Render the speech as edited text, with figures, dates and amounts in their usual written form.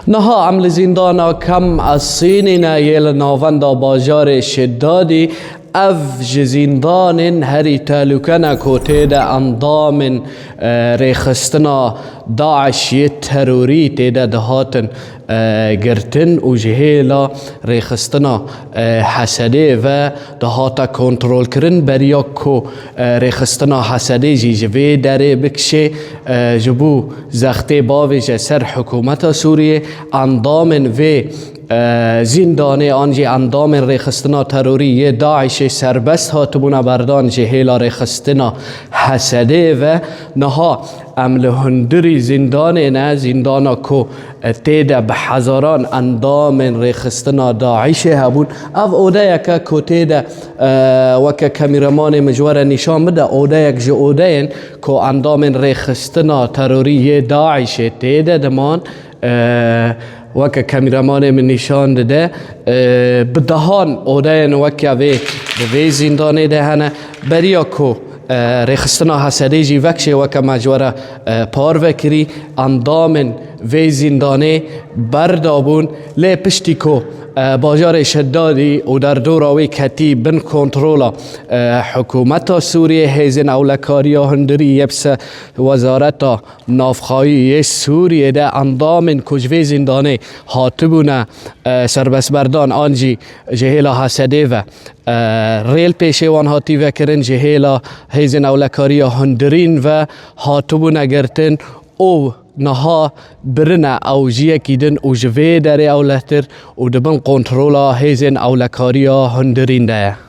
نها عمل زندانا کم از سینینا یل ناوندا باجار شدادی اف زندان هری تالوکنا کوتید اندام ریخستنا داعشی تروری تیده دهاتن گرتن و جهیلا ریخستنا حسده و دهاتا کنترول کرن بریا کو ریخستنا حسده جوی داره بکشه جبو زخته باویج سر حکومت سوریه اندام و زندانه آنجی اندام ریخستنا تروری داعش سربست هاتبونا بردان جهیلا ریخستنا حسده و نها عمل هندری زندانه نه زندانا کو تیده به هزاران اندام ریخستنا داعش هبون او اوده یکا کو تیده وکا کمیرمان مجوره نشان بده اوده یک جو اوده کو اندام ریخستنا تروری داعش تیده دمان وکا کامیرامان من نشان داده بدهان اودین وکا وی زندانه ده هنه بریا کو ریخستنا حسده جی وکشه وکا مجوره پار وکری اندامن وی زندانه بردابون لی پشتی کو باجار شدادی و در دوراوی کتی بن کنترولا حکومت سوریه هیزن اولکاریا هندری یبس وزارت نافخایی سوریه ده اندامن کجوی زندانه هاتبونه سربس بردان آنجی جهیلا حسده و ریل پیشوان هاتی وکرن جهیلا هیزن اولکاریا هندرین و هاتبونه گرتن او نها برنا او جیه کیدن او جوی داره اولتر او دبن کنترولا هیزن اولکاریا هندرین ده